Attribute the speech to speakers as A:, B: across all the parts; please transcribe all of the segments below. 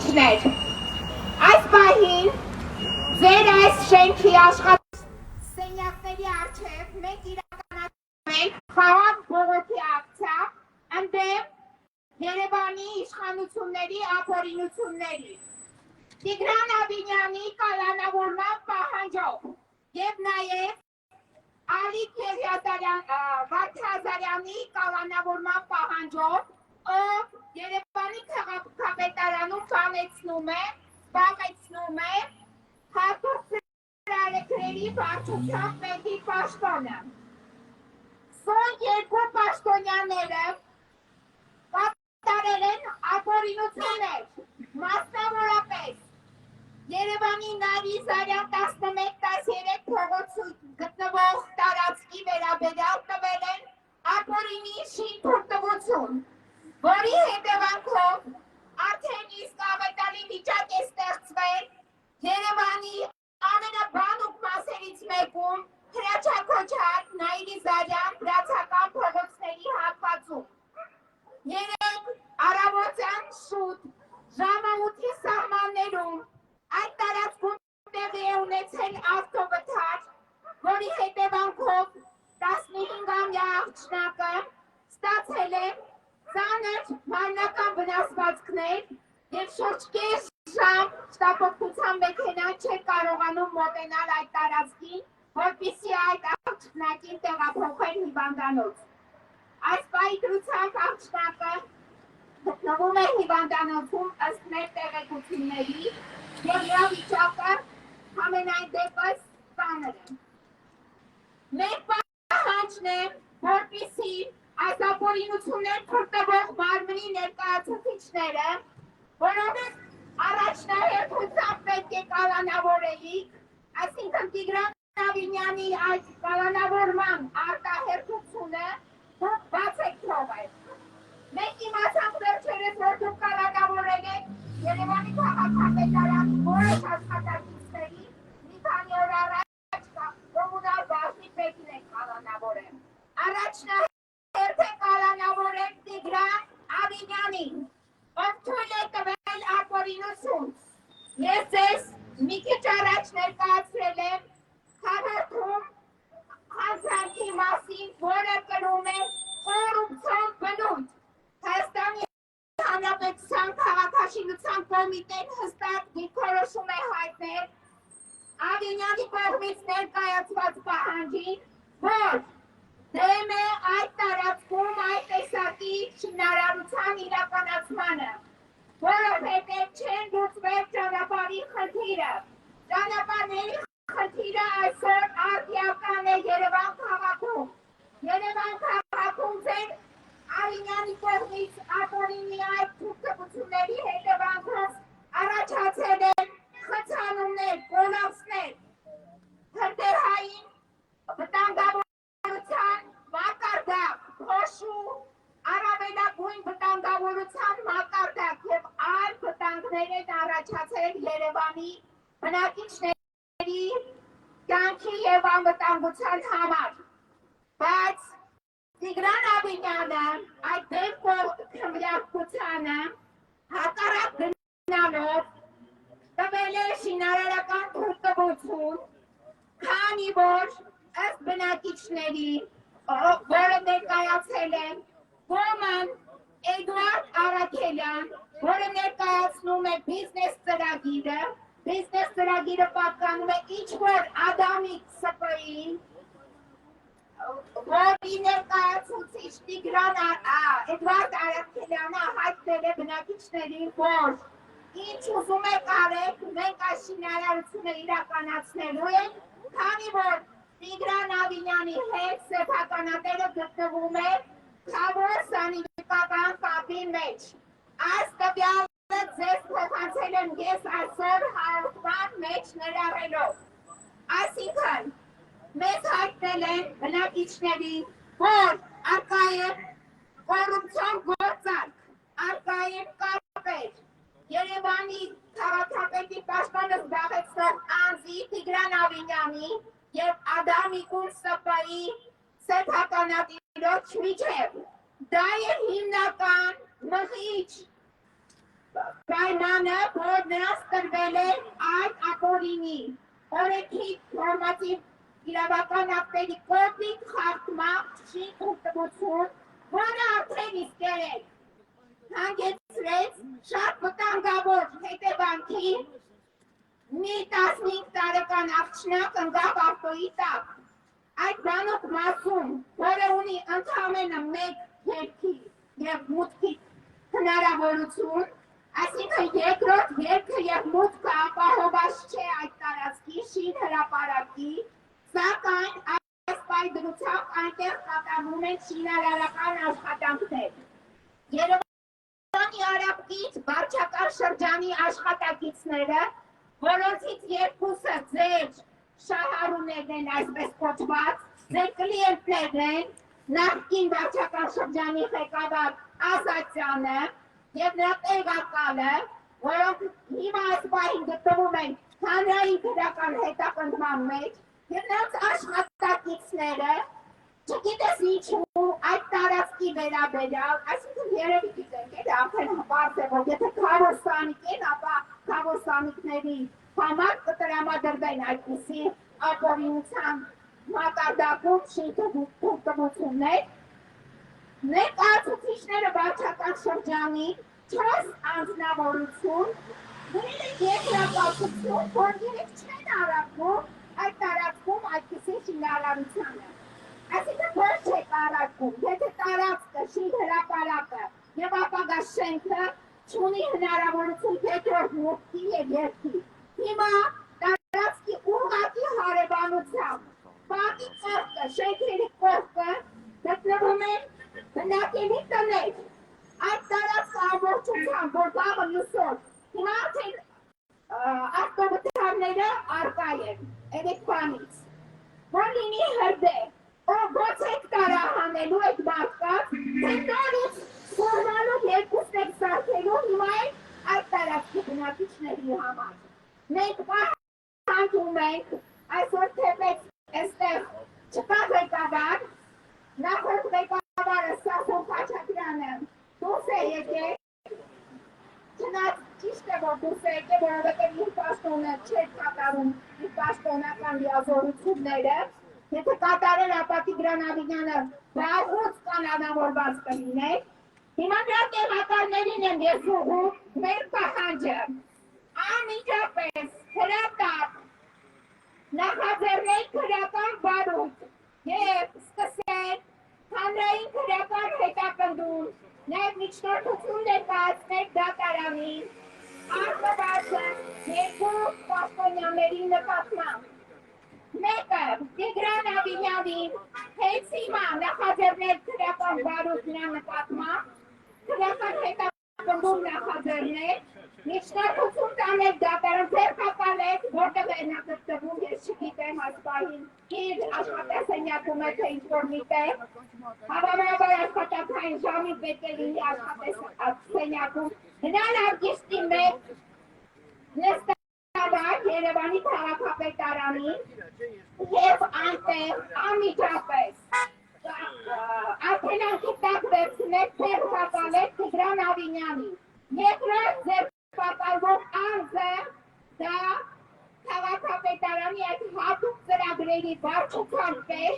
A: բնակիչներ, այս պահին ձեր այս շենքի աշխատող սենյակների առջև մենք իրականացնում ենք խաղաղ բողոքի ակցիա ընդդեմ Երևանի իշխանությունների ապօրինությունների, Տիգրան Աբինյանի կալանավորման պահանջով եւ նաեւ Ալիկ Վարդազարյանի կալանավորման պահանջով, ով Երևանի քաղաքապետարանում զբաղեցնում է հատուկ ծրագրերի վարչության պետի պաշտոնը։ Սոն երկու պաշտոնյաները կատարել են ապօրինություններ, մասնավորապես Երևանի Նարիզարյան 11-13 փողոցում գտնվող տարածքի վերաբերյալ տվել են ապօրինի շինթույլտվություն, որի հետևանքով արդեն իսկ ավետարի վիճակ է ստեղծվել Երևանի ամենաբանուկ մասերից մեկում Հրաչակոչար, Նայիրիզարյան, Վրացական փողոցների հատվածում։ Երեկ առավոտյան շուտ ժամը 8-ի սահմաններում այդ տարածքում տեղի է ունեցել ավտովթար, որի հետևանքով 15-ամյա աղջնակը ստացել է ծանր մարմնական վնասվածքներ և շուրջ կես ժամ շտապօգնության մեքենան չէր կարողանում մոտենալ այդ տարածքին, որպեսզի այդ աղջնակին տեղափոխել հիվանդանոց։ Այս պահի դրությամբ աղջնակը գտնվում է հիվանդանոցում ըստ մեր տեղեկությունների և նրա վիճակը համենայն դեպս ծանր է։ Մեր պահանջն է, որպեսզի այս ապօրինություններ թույլտվող մարմնի ներկայացուցիչները, որոնց առաջնահերթությամբ պետք է կալանավորեիք, այսինքն Տիգրան Աբինյանի այս կալանավորման արտահերթությունը դուք բաց եք թողել։ Մենք իմացանք վերջերս, որ դուք կալանավորել եք Երևանի քաղաքապետարանի որոշ աշխատակիցների մի քանի օր առաջ կոմունալ բաժնի պետին եք կալանավորել։ Առաջնահերթ է կալանավորել Տիգրան Աբինյանին, ով թույլ է տվել ապօրինություն։ Ես ձեզ մի քիչ առաջ ներկայացրել եմ հաղորդում հանձանքի մասին, որը կրում է կոռուպցիոն բնույթ։ Հայաստանի Հանրապետության քաղաքաշինության կոմիտեն հստակ դիրքորոշում է հայտնել Աբինյանի կողմից ներկայացված պահանջին, որ դեմ է այդ տարածքում այդ տեսակի շինարարության իրականացմանը, որովհետև չեն լուծվել ճանապարհի խնդիրը։ Ճանապարհների խնդիրը այսօր արդիական է Երևան քաղաքում։ Երևան քաղաքում ձեր Աբինյանի կողմից ապօրինի այդ թույլտվությունների հետևանքով առաջացել են խցանումներ, կոլապսներ, հրդեհային վտանգավորության մակարդակ, փոշու, առավելագույն վտանգավորության մակարդակ և այլ վտանգներ են առաջացել Երևանի բնակիչների կյանքի և անվտանգության համար։ Բայց Տիգրան Աբինյանը այդ դեպք քմրակցությանը հակառակ գնալով տվել է շինարարական թույլտվություն, քանի որ ըստ բնակիչների, որը ներկայացել են Ոման Էդուարդ Արաքելյան, որը ներկայացնում է բիզնես ծրագիրը պատկանում է ինչ-որ Ադամիկ ՍՊ-ին, որի ներկայացուցիչ Տիգրան Էդվարդ Արաքելյանը հայտնել է բնակիչներին, որ ինչ ուզում եք արեք, մենք այս շինարարությունը իրականացնելու ենք, քանի որ Տիգրան Աբինյանի հետ սեփականատերը գտնվում է Թավոր սանիտարական կապի մեջ։ Այս տվյալը ձեզ փոխանցել եմ ես այսօր հաղորդման մեջ ներառելով։ Այսինքն, մեզ հայտնել են բնակիչներին, որ առկա է կոռուպցիոն գործարք, առկա են կապեր Երևանի քաղաքապետի պաշտոնը զբաղեցնող անձի Տիգրան Աբինյանի և Ադամիկուն ՍՊ-ի սեփականատիրոջ միջև։ Դա է հիմնական մղիչ պայմանը, որ նրանց տրվել է այդ ապօրինի օրենքի նորմատիվ իրավական ակտերի կողմից խախտման թույլտվություն, որը արդեն իսկ հանգեցրեց շատ վտանգավոր հետևանքի մի 15 տարեկան աղջնակ ընկավ ավտոյի տակ։ Այդ բանոց մասում, որը ունի ընդամենը մեկ երգի և մուտքի հնարավորություն, այսինքն երկրորդ երգը և մուտքը ապահովված չէ այդ տարածքի շին հրապարակի, սակայն այս պայդրությամբ այնտեղ կատարվում են շինարարական աշխատանքներ։ Երևանի արաբկից վարչական շրջանի աշխատակիցները, որոնցից երկուսը ձեր շահառուներն են այսպես կոչված, ձեր կլիենտներն են, նախկին վարչական շրջանի ղեկավար Ազատյանը և նրա տեղակալը, որոնք հիմա այս պահին գտնվում են հանրային գրական հետապնդման մեջ, և նրանց աշխատակիցները, չգիտես ինչու այդ տարածքի վերաբերյալ, այսինքն երևի գիտենք, արդեն պարզ է, որ եթե քավոր սանիկ են, ապա քավոր սանիկների համար կտրամադրվեն այդպիսի ապօրինության մակարդակում շինթույլտվություններ, ներկայացուցիչները վարչական շրջանի 4 անձնավորություն գրել են երկրակացություն, որ երեք չեն առարկում այդ տարածքում այդպիսի շինարարությանը։ Այսինքն ոչ չեք առարկում, եթե տարածքը, շին հրապարակը և ապագա շենքը չունի հնարավորություն երկրորդ մուտքի և երգի։ Հիմա տարածքի ուղղակի հարևանությամբ բակի կողքը, շենքերի կողքը գտնվում են բնակելի տներ։ Այդ տարածքը ամբողջությամբ, որ վաղը մյուսօր, հիմա արդեն ավտովթարները առկա են այդ բանից, որ լինի հրդեհ, ով ո՞նց եք տարահանելու այդ մարդկանց, թե նորից սորվալով երկուսն եք սարքելու հիմա այդ տարածքի բնակիչների համար։ Մենք պահանջում ենք, այսօր թեպետ այստեղ չկա ղեկավար, նախորդ ղեկավարը Սասուն Խաչատրյանը դուրս է եկել, չնայած ճիշտ է, որ դուրս է եկել, որովհետև իր պաշտոնը չէր կատարում իր պաշտոնական լիազորությունները, եթե կատարել ապա Տիգրան Ավինյանը վաղուց կանոնավորված կլիներ։ Հիմա նրա տեղակալներին եմ ես ուղղում մեր պահանջը անմիջապես հրատապ նախաձեռնել քրեական բարույթ և սկսել հանրային քրեական հետապնդում, նաև միջնորդություն ներկայացնել դատարանին, առնվազն երկու պաշտոնյաների նկատմամբ։ Մեկը Տիգրան Ավինյանին հենց հիմա նախաձեռնել քրեական բարույթ նրա նկատմամբ, քրեական հետապնդում նախաձեռնել, միջնորդություն տանել դատարան, ձեռքակալել, որտեղ է նա գտնվում, ես չգիտեմ այս պահին, իր աշխատասենյակում է, թե ինչ-որ միտեղ, հավանաբար աշխատանքային ժամին պետք է լինի աշխատասենյակում, հնարագիստի մեջ նստավար Երևանի քաղաքապետարանին և այնտեղ անմիջապես արգելանքի տակ վերցնել ձեռքակալել Տիգրան Ավինյանին։ Երկրորդ ձեռքակալվող անձը դա քաղաքապետարանի այդ հատուկ ծրագրերի վարչության պետ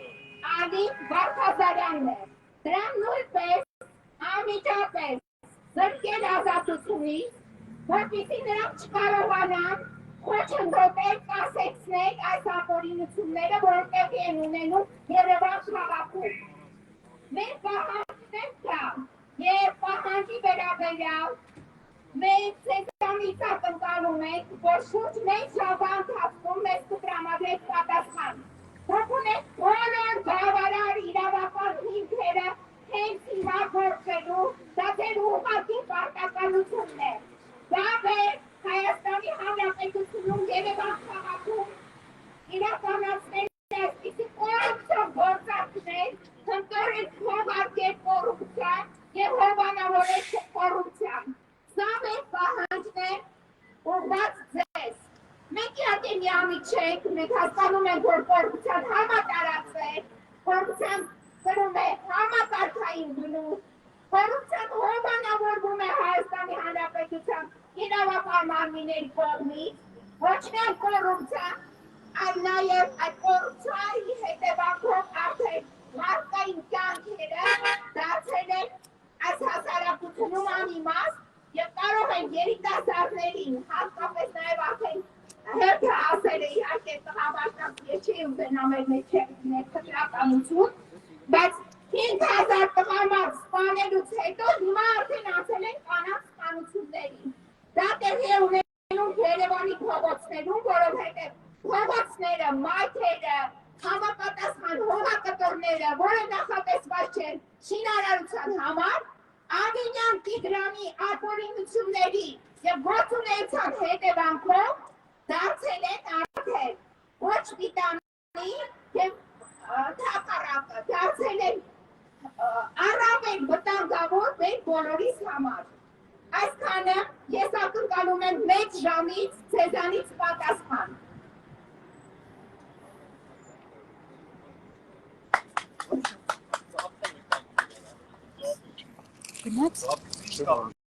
A: Ալիկ Վարդազարյանն է։ Դրան նույնպես անմիջապես զրկել ազատությունից, որպեսզի նրանք չկարողանան խոչընդոտել, կասեցնել այս ապօրինությունները, որոնք տեղի են ունենում Երևան քաղաքում։ Մենք պահանջենք կա և պահանջի վերաբերյալ մենք ձեզանից ակնկալում ենք, որ շուրջ մեկ շաբաթ ընթացքում մեզ կտրամադրեք պատասխան։ Թող ունենք բոլոր բավարար իրավական հիմքերը հենց հիմա գործելու, դա ձեր ուղղակի պարտականությունն է։ Դա Հայաստանի Հանրապետությունում Երևան քաղաքում իրականացնել այսպիսի կոռուպցիոն գործարքներ, հմտորեն հողարկել կոռուպցիան և հովանավորել կոռուպցիան։ Սա մեր պահանջն է ուղղված ձեզ։ Մենք իհարկե միամիտ չենք, մենք հասկանում ենք, որ կոռուպցիան համատարած է, կոռուպցիան կրում է համակարգային բնույթ, Կոռուպցիան հովանավորվում է Հայաստանի Հանրապետության իրավապահ մարմինների կողմից, ոչ միայն կոռուպցիա, այլ նաև այդ կոռուպցիայի հետևանքով արդեն մարդկային կյանքերը դարձել են այս հասարակությունում անիմաստ եւ կարող են երիտասարդներին, հատկապես նաև արդեն հերթը ասել է իհարկե տղամարդկանց ես չի ուզենա մեր մեջ քրականություն, բայց 5000 տղամարդ սպանելուց հետո հիմա արդեն ասել են կանանց սպանություններին։ Դա տեղի է ունենում Երևանի փողոցներում, որովհետև փողոցները, մայթերը, համապատասխան հողակտորները, որը նախատեսված չեն շինարարության համար, Արմենյան Տիգրանի ապօրինությունների եւ գործունեության հետևանքով դարձել են արդեն ոչ պիտանի եւ թափառակը, դարձել են առավել վտանգավոր մեր բոլորիս համար։ Այսքանը ես ակնկալում եմ մեծ ժամից ձեզանից պատասխան։
B: Գնաց